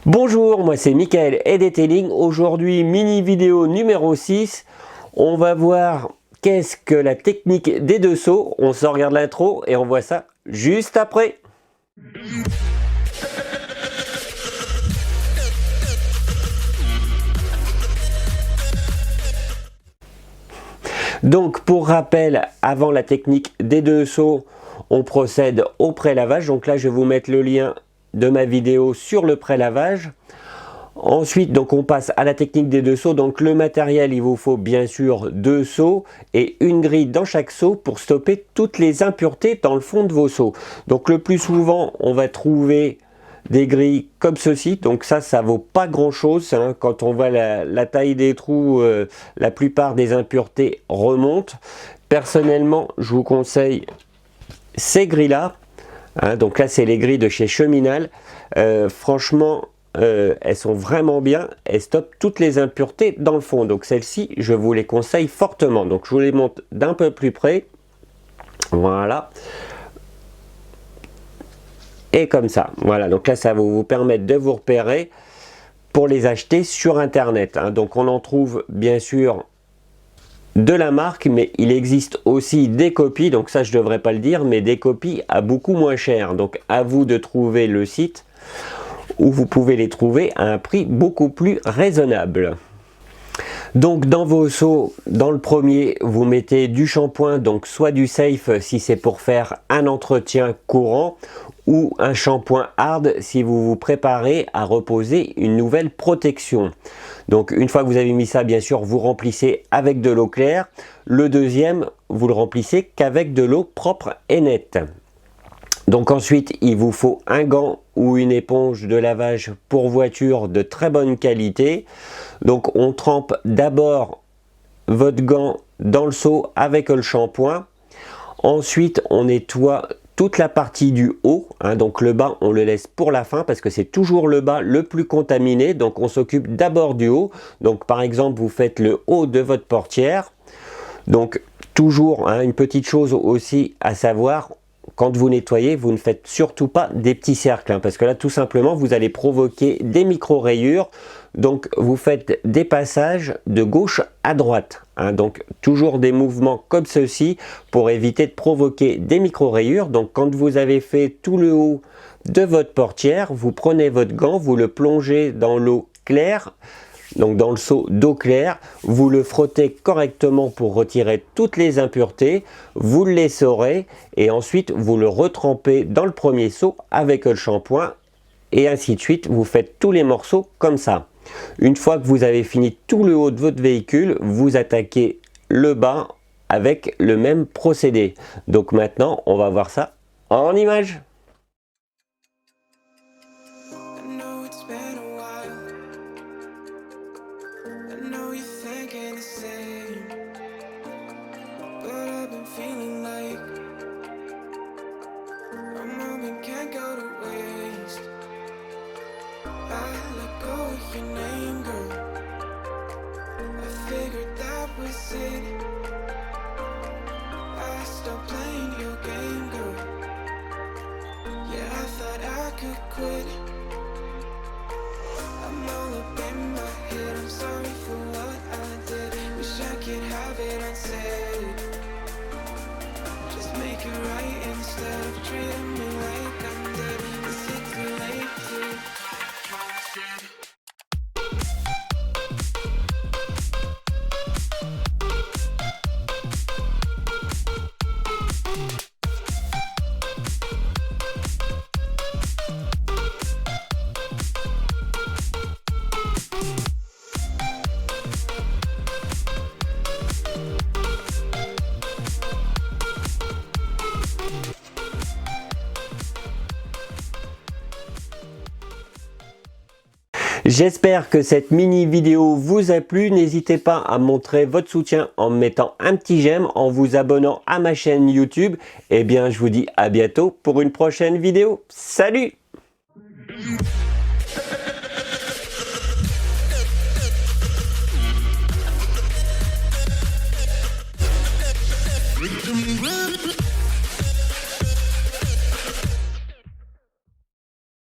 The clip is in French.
Bonjour, moi c'est Michael et Detailing. Aujourd'hui, mini vidéo numéro 6. On va voir qu'est-ce que la technique des deux sauts. On se regarde l'intro et on voit ça juste après. Donc pour rappel, avant la technique des deux sauts, on procède au pré-lavage. Donc là je vais vous mettre le lien de ma vidéo sur le pré-lavage. Ensuite, donc on passe à la technique des deux seaux. Donc le matériel, il vous faut bien sûr deux seaux et une grille dans chaque seau pour stopper toutes les impuretés dans le fond de vos seaux. Donc le plus souvent, on va trouver des grilles comme ceci. Donc ça vaut pas grand chose, hein. Quand on voit la taille des trous, la plupart des impuretés remontent. Personnellement, je vous conseille ces grilles là, hein. Donc là c'est les grilles de chez Cheminal. Franchement, elles sont vraiment bien, elles stoppent toutes les impuretés dans le fond. Donc celles-ci, je vous les conseille fortement. Donc je vous les montre d'un peu plus près. Voilà. Et comme ça. Voilà, donc là ça va vous permettre de vous repérer pour les acheter sur internet, hein. Donc on en trouve bien sûr de la marque, mais il existe aussi des copies. Donc ça je devrais pas le dire, mais des copies à beaucoup moins cher. Donc à vous de trouver le site où vous pouvez les trouver à un prix beaucoup plus raisonnable. Donc dans vos seaux, dans le premier, vous mettez du shampoing, donc soit du safe si c'est pour faire un entretien courant, ou un shampoing hard si vous vous préparez à reposer une nouvelle protection. Donc une fois que vous avez mis ça, bien sûr, vous remplissez avec de l'eau claire. Le deuxième, vous le remplissez qu'avec de l'eau propre et nette. Donc ensuite, il vous faut un gant ou une éponge de lavage pour voiture de très bonne qualité. Donc on trempe d'abord votre gant dans le seau avec le shampoing. Ensuite, on nettoie toute la partie du haut, hein. Donc le bas, on le laisse pour la fin parce que c'est toujours le bas le plus contaminé. Donc on s'occupe d'abord du haut. Donc par exemple, vous faites le haut de votre portière. Donc toujours, hein, une petite chose aussi à savoir, quand vous nettoyez, vous ne faites surtout pas des petits cercles, hein, parce que là tout simplement vous allez provoquer des micro rayures. Donc vous faites des passages de gauche à droite, hein, donc toujours des mouvements comme ceci pour éviter de provoquer des micro rayures. Donc quand vous avez fait tout le haut de votre portière, vous prenez votre gant, vous le plongez dans l'eau claire, donc dans le seau d'eau claire, vous le frottez correctement pour retirer toutes les impuretés, vous le l'essorez et ensuite vous le retrempez dans le premier seau avec le shampoing et ainsi de suite. Vous faites tous les morceaux comme ça. Une fois que vous avez fini tout le haut de votre véhicule, vous attaquez le bas avec le même procédé. Donc maintenant, on va voir ça en images. J'espère que cette mini vidéo vous a plu. N'hésitez pas à montrer votre soutien en mettant un petit j'aime, en vous abonnant à ma chaîne YouTube. Et bien, je vous dis à bientôt pour une prochaine vidéo. Salut! Rhythm, rhythm.